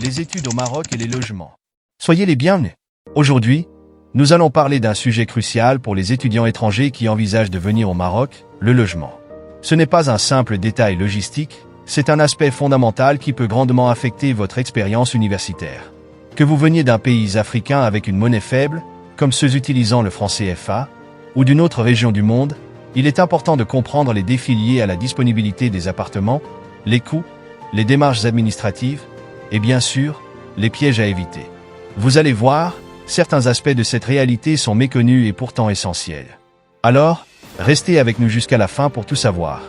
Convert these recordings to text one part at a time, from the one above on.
les études au Maroc et les logements. Soyez les bienvenus. Aujourd'hui, nous allons parler d'un sujet crucial pour les étudiants étrangers qui envisagent de venir au Maroc, le logement. Ce n'est pas un simple détail logistique, c'est un aspect fondamental qui peut grandement affecter votre expérience universitaire. Que vous veniez d'un pays africain avec une monnaie faible, comme ceux utilisant le franc CFA, ou d'une autre région du monde, il est important de comprendre les défis liés à la disponibilité des appartements, les coûts, les démarches administratives, et bien sûr, les pièges à éviter. Vous allez voir, certains aspects de cette réalité sont méconnus et pourtant essentiels. Alors, restez avec nous jusqu'à la fin pour tout savoir.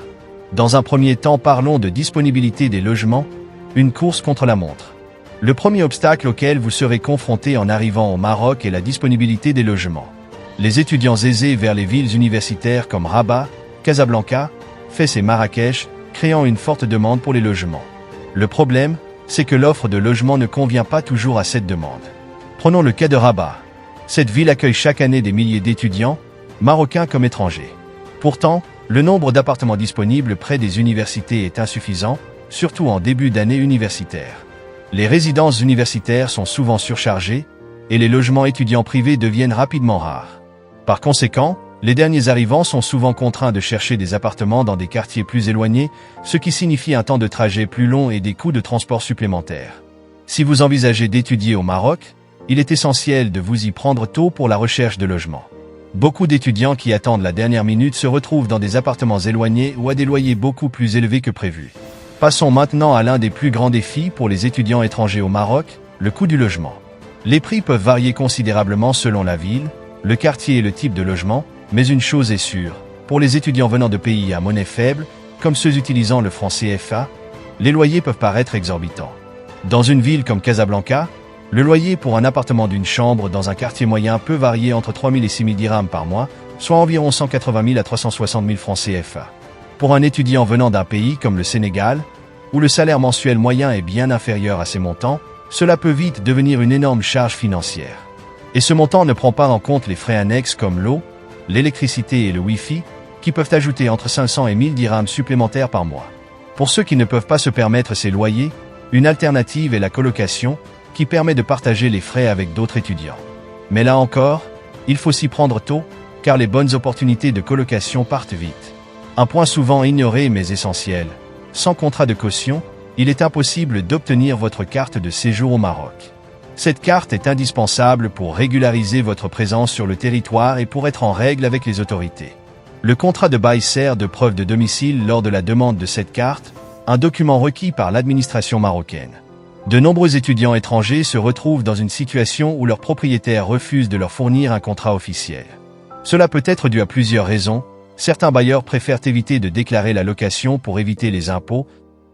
Dans un premier temps, parlons de disponibilité des logements, une course contre la montre. Le premier obstacle auquel vous serez confronté en arrivant au Maroc est la disponibilité des logements. Les étudiants aisés vers les villes universitaires comme Rabat, Casablanca, Fès et Marrakech, créant une forte demande pour les logements. Le problème, c'est que l'offre de logements ne convient pas toujours à cette demande. Prenons le cas de Rabat. Cette ville accueille chaque année des milliers d'étudiants, marocains comme étrangers. Pourtant, le nombre d'appartements disponibles près des universités est insuffisant, surtout en début d'année universitaire. Les résidences universitaires sont souvent surchargées, et les logements étudiants privés deviennent rapidement rares. Par conséquent, les derniers arrivants sont souvent contraints de chercher des appartements dans des quartiers plus éloignés, ce qui signifie un temps de trajet plus long et des coûts de transport supplémentaires. Si vous envisagez d'étudier au Maroc, il est essentiel de vous y prendre tôt pour la recherche de logement. Beaucoup d'étudiants qui attendent la dernière minute se retrouvent dans des appartements éloignés ou à des loyers beaucoup plus élevés que prévu. Passons maintenant à l'un des plus grands défis pour les étudiants étrangers au Maroc, le coût du logement. Les prix peuvent varier considérablement selon la ville, le quartier et le type de logement, mais une chose est sûre, pour les étudiants venant de pays à monnaie faible, comme ceux utilisant le franc CFA, les loyers peuvent paraître exorbitants. Dans une ville comme Casablanca, le loyer pour un appartement d'une chambre dans un quartier moyen peut varier entre 3 000 et 6 000 dirhams par mois, soit environ 180 000 à 360 000 francs CFA. Pour un étudiant venant d'un pays comme le Sénégal, où le salaire mensuel moyen est bien inférieur à ces montants, cela peut vite devenir une énorme charge financière. Et ce montant ne prend pas en compte les frais annexes comme l'eau, l'électricité et le Wi-Fi, qui peuvent ajouter entre 500 et 1000 dirhams supplémentaires par mois. Pour ceux qui ne peuvent pas se permettre ces loyers, une alternative est la colocation, qui permet de partager les frais avec d'autres étudiants. Mais là encore, il faut s'y prendre tôt, car les bonnes opportunités de colocation partent vite. Un point souvent ignoré mais essentiel, sans contrat de caution, il est impossible d'obtenir votre carte de séjour au Maroc. Cette carte est indispensable pour régulariser votre présence sur le territoire et pour être en règle avec les autorités. Le contrat de bail sert de preuve de domicile lors de la demande de cette carte, un document requis par l'administration marocaine. De nombreux étudiants étrangers se retrouvent dans une situation où leur propriétaire refuse de leur fournir un contrat officiel. Cela peut être dû à plusieurs raisons. Certains bailleurs préfèrent éviter de déclarer la location pour éviter les impôts,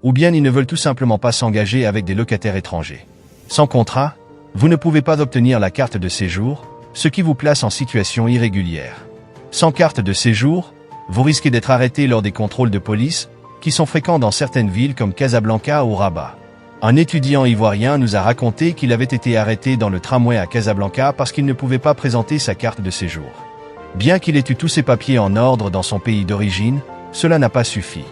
ou bien ils ne veulent tout simplement pas s'engager avec des locataires étrangers. Sans contrat, vous ne pouvez pas obtenir la carte de séjour, ce qui vous place en situation irrégulière. Sans carte de séjour, vous risquez d'être arrêté lors des contrôles de police, qui sont fréquents dans certaines villes comme Casablanca ou Rabat. Un étudiant ivoirien nous a raconté qu'il avait été arrêté dans le tramway à Casablanca parce qu'il ne pouvait pas présenter sa carte de séjour. Bien qu'il ait eu tous ses papiers en ordre dans son pays d'origine, cela n'a pas suffi.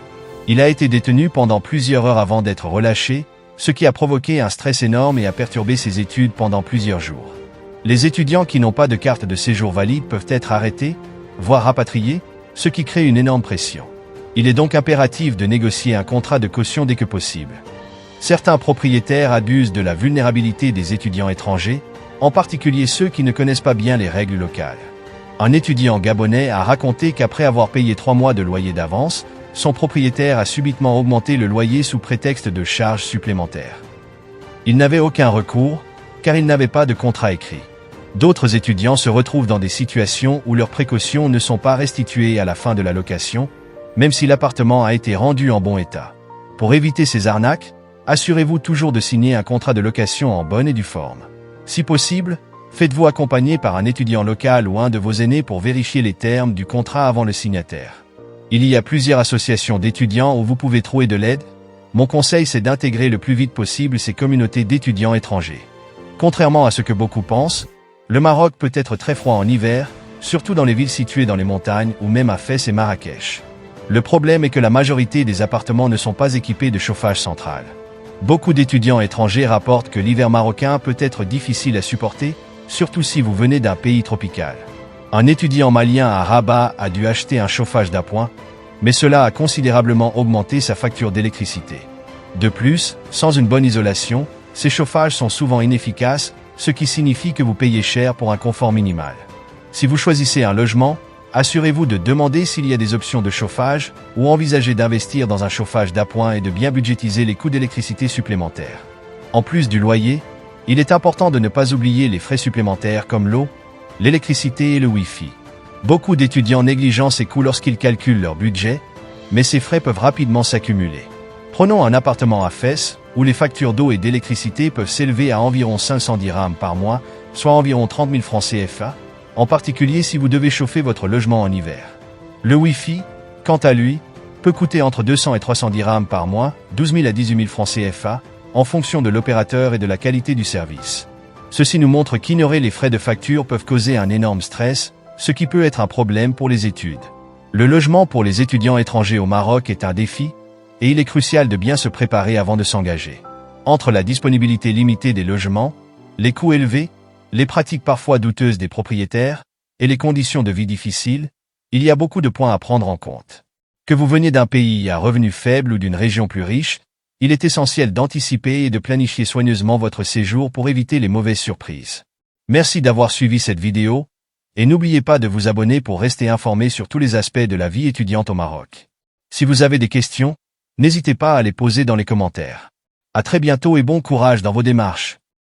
Il a été détenu pendant plusieurs heures avant d'être relâché, ce qui a provoqué un stress énorme et a perturbé ses études pendant plusieurs jours. Les étudiants qui n'ont pas de carte de séjour valide peuvent être arrêtés, voire rapatriés, ce qui crée une énorme pression. Il est donc impératif de négocier un contrat de caution dès que possible. Certains propriétaires abusent de la vulnérabilité des étudiants étrangers, en particulier ceux qui ne connaissent pas bien les règles locales. Un étudiant gabonais a raconté qu'après avoir payé 3 mois de loyer d'avance, son propriétaire a subitement augmenté le loyer sous prétexte de charges supplémentaires. Il n'avait aucun recours, car il n'avait pas de contrat écrit. D'autres étudiants se retrouvent dans des situations où leurs précautions ne sont pas restituées à la fin de la location, même si l'appartement a été rendu en bon état. Pour éviter ces arnaques, assurez-vous toujours de signer un contrat de location en bonne et due forme. Si possible, faites-vous accompagner par un étudiant local ou un de vos aînés pour vérifier les termes du contrat avant le signataire. Il y a plusieurs associations d'étudiants où vous pouvez trouver de l'aide. Mon conseil, c'est d'intégrer le plus vite possible ces communautés d'étudiants étrangers. Contrairement à ce que beaucoup pensent, le Maroc peut être très froid en hiver, surtout dans les villes situées dans les montagnes ou même à Fès et Marrakech. Le problème est que la majorité des appartements ne sont pas équipés de chauffage central. Beaucoup d'étudiants étrangers rapportent que l'hiver marocain peut être difficile à supporter, surtout si vous venez d'un pays tropical. Un étudiant malien à Rabat a dû acheter un chauffage d'appoint, mais cela a considérablement augmenté sa facture d'électricité. De plus, sans une bonne isolation, ces chauffages sont souvent inefficaces, ce qui signifie que vous payez cher pour un confort minimal. Si vous choisissez un logement, assurez-vous de demander s'il y a des options de chauffage ou envisagez d'investir dans un chauffage d'appoint et de bien budgétiser les coûts d'électricité supplémentaires. En plus du loyer, il est important de ne pas oublier les frais supplémentaires comme l'eau, l'électricité et le Wi-Fi. Beaucoup d'étudiants négligent ces coûts lorsqu'ils calculent leur budget, mais ces frais peuvent rapidement s'accumuler. Prenons un appartement à Fès, où les factures d'eau et d'électricité peuvent s'élever à environ 500 dirhams par mois, soit environ 30 000 francs CFA, en particulier si vous devez chauffer votre logement en hiver. Le Wi-Fi, quant à lui, peut coûter entre 200 et 300 dirhams par mois, 12 000 à 18 000 francs CFA, en fonction de l'opérateur et de la qualité du service. Ceci nous montre qu'ignorer les frais de facture peuvent causer un énorme stress, ce qui peut être un problème pour les études. Le logement pour les étudiants étrangers au Maroc est un défi, et il est crucial de bien se préparer avant de s'engager. Entre la disponibilité limitée des logements, les coûts élevés, les pratiques parfois douteuses des propriétaires, et les conditions de vie difficiles, il y a beaucoup de points à prendre en compte. Que vous veniez d'un pays à revenus faibles ou d'une région plus riche, il est essentiel d'anticiper et de planifier soigneusement votre séjour pour éviter les mauvaises surprises. Merci d'avoir suivi cette vidéo, et n'oubliez pas de vous abonner pour rester informé sur tous les aspects de la vie étudiante au Maroc. Si vous avez des questions, n'hésitez pas à les poser dans les commentaires. À très bientôt et bon courage dans vos démarches.